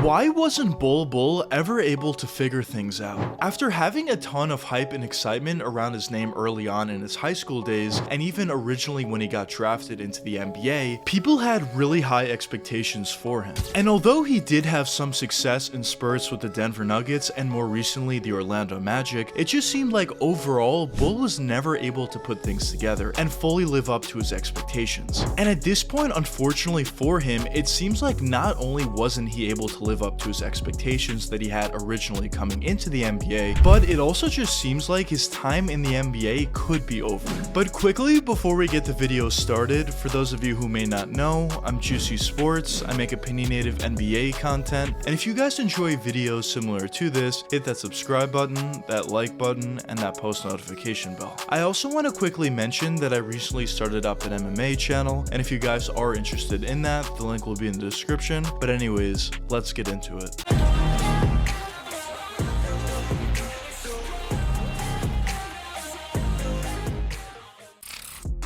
Why wasn't Bol Bol ever able to figure things out? After having a ton of hype and excitement around his name early on in his high school days, and even originally when he got drafted into the NBA, people had really high expectations for him. And although he did have some success in spurts with the Denver Nuggets and more recently the Orlando Magic, it just seemed like overall, Bol was never able to put things together and fully live up to his expectations. And at this point, unfortunately for him, it seems like not only wasn't he able to live up to his expectations that he had originally coming into the NBA, but it also just seems like his time in the NBA could be over. But quickly, before we get the video started, for those of you who may not know, I'm Juicy Sports. I make opinionated NBA content, and if you guys enjoy videos similar to this, hit that subscribe button, that like button, and that post notification bell. I also want to quickly mention that I recently started up an MMA channel, and if you guys are interested in that, the link will be in the description. But anyways, let's get into it.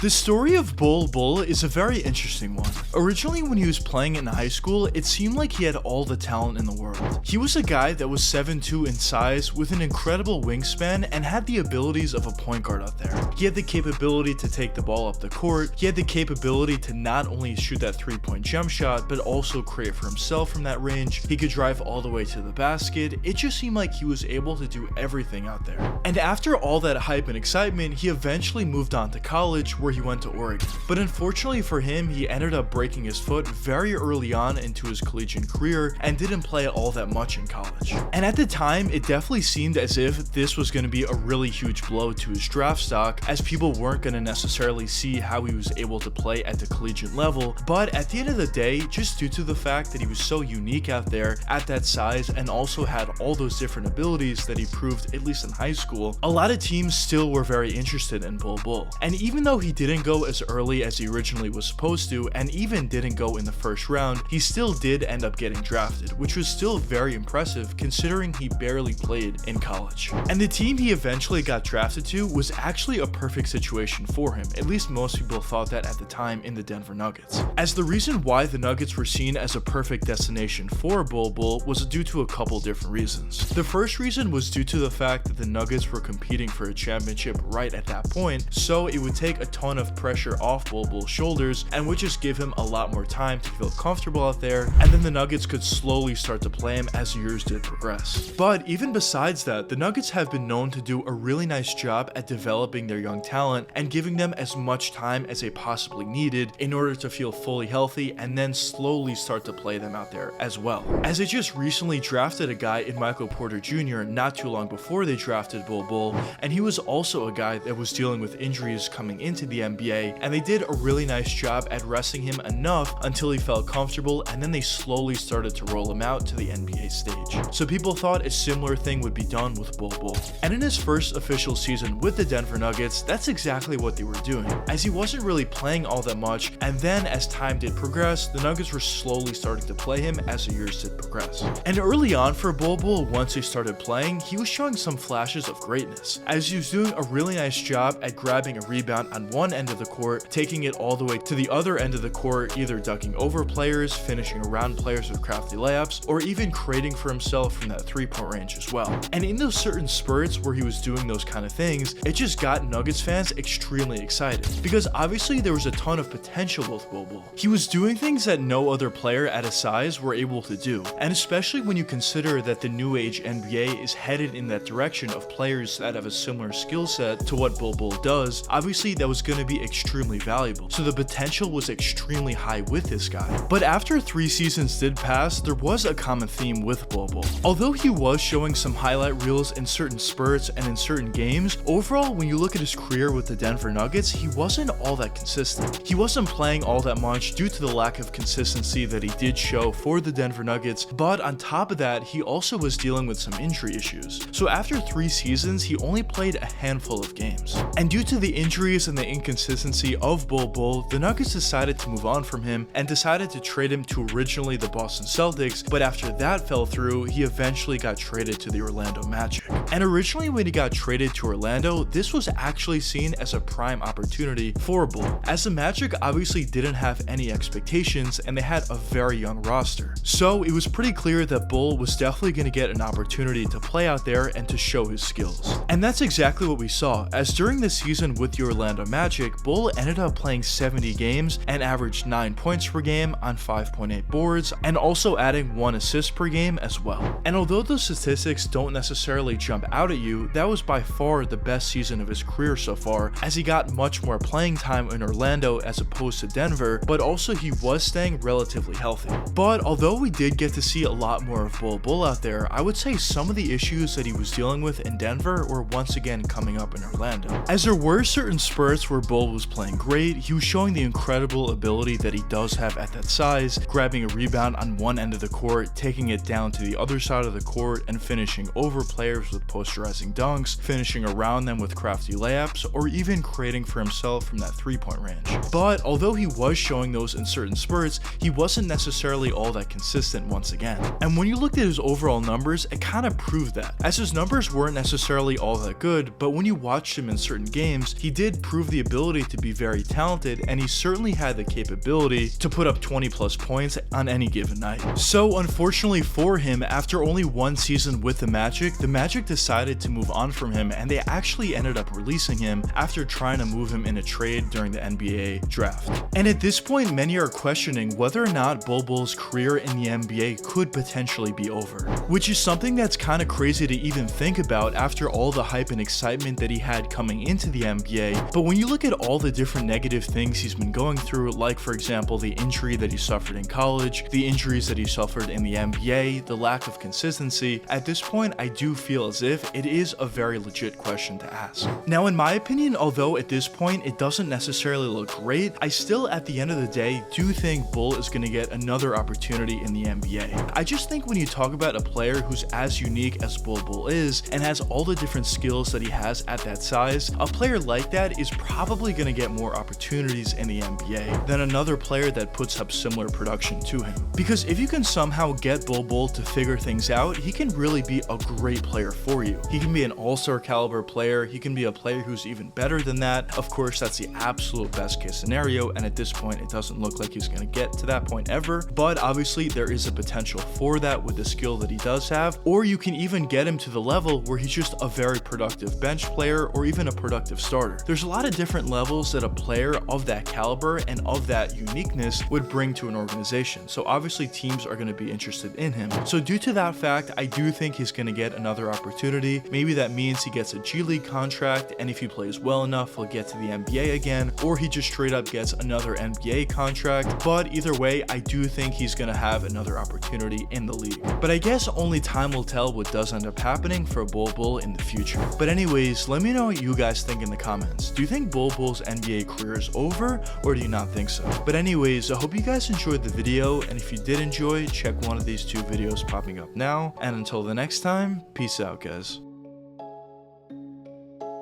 The story of Bol Bol is a very interesting one. Originally, when he was playing in high school, it seemed like he had all the talent in the world. He was a guy that was 7'2" in size with an incredible wingspan and had the abilities of a point guard out there. He had the capability to take the ball up the court. He had the capability to not only shoot that three-point jump shot, but also create for himself from that range. He could drive all the way to the basket. It just seemed like he was able to do everything out there. And after all that hype and excitement, he eventually moved on to college, where he went to Oregon. But unfortunately for him, he ended up breaking his foot very early on into his collegiate career and didn't play all that much in college. And at the time, it definitely seemed as if this was going to be a really huge blow to his draft stock, as people weren't going to necessarily see how he was able to play at the collegiate level. But at the end of the day, just due to the fact that he was so unique out there at that size and also had all those different abilities that he proved, at least in high school, a lot of teams still were very interested in Bol Bol. And even though he didn't go as early as he originally was supposed to, and even didn't go in the first round, he still did end up getting drafted, which was still very impressive considering he barely played in college. And the team he eventually got drafted to was actually a perfect situation for him. At least most people thought that at the time, in the Denver Nuggets. As the reason why the Nuggets were seen as a perfect destination for Bol Bol was due to a couple different reasons. The first reason was due to the fact that the Nuggets were competing for a championship right at that point, so it would take a ton of pressure off Bol Bol's shoulders and would just give him a lot more time to feel comfortable out there, and then the Nuggets could slowly start to play him as the years did progress. But even besides that, the Nuggets have been known to do a really nice job at developing their young talent and giving them as much time as they possibly needed in order to feel fully healthy and then slowly start to play them out there as well. As they just recently drafted a guy in Michael Porter Jr. not too long before they drafted Bol Bol, and he was also a guy that was dealing with injuries coming into the NBA, and they did a really nice job at resting him enough until he felt comfortable, and then they slowly started to roll him out to the NBA stage. So people thought a similar thing would be done with Bol Bol. And in his first official season with the Denver Nuggets, that's exactly what they were doing, as he wasn't really playing all that much, and then as time did progress, the Nuggets were slowly starting to play him as the years did progress. And early on for Bol Bol, once he started playing, he was showing some flashes of greatness, as he was doing a really nice job at grabbing a rebound on one end of the court, taking it all the way to the other end of the court, either ducking over players, finishing around players with crafty layups, or even creating for himself from that three-point range as well. And in those certain spurts where he was doing those kind of things, it just got Nuggets fans extremely excited, because obviously there was a ton of potential with Bol Bol. He was doing things that no other player at his size were able to do, and especially when you consider that the new age NBA is headed in that direction of players that have a similar skill set to what Bol Bol does, obviously that was going to be extremely valuable. So the potential was extremely high with this guy. But after 3 seasons did pass, there was a common theme with Bol Bol. Although he was showing some highlight reels in certain spurts and in certain games, overall when you look at his career with the Denver Nuggets, he wasn't all that consistent. He wasn't playing all that much due to the lack of consistency that he did show for the Denver Nuggets, but on top of that, he also was dealing with some injury issues. So after 3 seasons, he only played a handful of games. And due to the injuries and the inconsistency of Bol Bol, the Nuggets decided to move on on from him and decided to trade him to originally the Boston Celtics, but after that fell through, he eventually got traded to the Orlando Magic. And originally when he got traded to Orlando, this was actually seen as a prime opportunity for Bol, as the Magic obviously didn't have any expectations and they had a very young roster. So it was pretty clear that Bol was definitely going to get an opportunity to play out there and to show his skills. And that's exactly what we saw, as during the season with the Orlando Magic, Bol ended up playing 70 games and averaged 9 points per game on 5.8 boards, and also adding 1 assist per game as well. And although those statistics don't necessarily jump out at you, that was by far the best season of his career so far, as he got much more playing time in Orlando as opposed to Denver, but also he was staying relatively healthy. But although we did get to see a lot more of Bol Bol out there, I would say some of the issues that he was dealing with in Denver were once again coming up in Orlando. As there were certain spurts where Bol was playing great, he was showing the incredible ability that he does have at that size, grabbing a rebound on one end of the court, taking it down to the other side of the court, and finishing over players with posterizing dunks, finishing around them with crafty layups, or even creating for himself from that 3-point range. But although he was showing those in certain spurts, he wasn't necessarily all that consistent once again. And when you looked at his overall numbers, it kind of proved that, as his numbers weren't necessarily all that good, but when you watched him in certain games, he did prove the ability to be very talented, and he certainly had the capability to put up 20 plus points on any given night. So unfortunately for him, after only one season with the Magic decided to move on from him, and they actually ended up releasing him after trying to move him in a trade during the NBA draft. And at this point, many are questioning whether or not Bol Bol's career in the NBA could potentially be over, which is something that's kind of crazy to even think about after all the hype and excitement that he had coming into the NBA. But when you look at all the different negative things he's been going through, like for example the injury that he suffered in college, the injuries that he suffered in the NBA, the lack of consistency, at this point I do feel as if it is a very legit question to ask. Now in my opinion, although at this point it doesn't necessarily look great, I still at the end of the day do think Bol is going to get another opportunity in the NBA. I just think when you talk about a player who's as unique as Bol Bol is and has all the different skills that he has at that size, a player like that is probably going to get more opportunities in the NBA than another player that puts up similar production to him. Because if you can somehow get Bol Bol to figure things out, he can really be a great player for you. He can be an all-star caliber player, he can be a player who's even better than that. Of course, that's the absolute best case scenario, and at this point it doesn't look like he's going to get to that point ever, but obviously there is a potential for that with the skill that he does have. Or you can even get him to the level where he's just a very productive bench player or even a productive starter. There's a lot of different levels that a player of that caliber and of that uniqueness would bring to an organization, so obviously teams are going to be interested in him. So due to that fact, I do think he's going to get another opportunity. Maybe that means he gets a G League contract, and if he plays well enough he'll get to the NBA again, or he just straight up gets another NBA contract. But either way, I do think he's going to have another opportunity in the league. But I guess only time will tell what does end up happening for Bol Bol in the future. But anyways, let me know what you guys think in the comments. Do you think Bol Bol's NBA career is over, or do you not think so? But anyways, I hope you guys enjoyed the video, and if you did enjoy, check one of these two videos popping up now. And until the next time, peace out guys.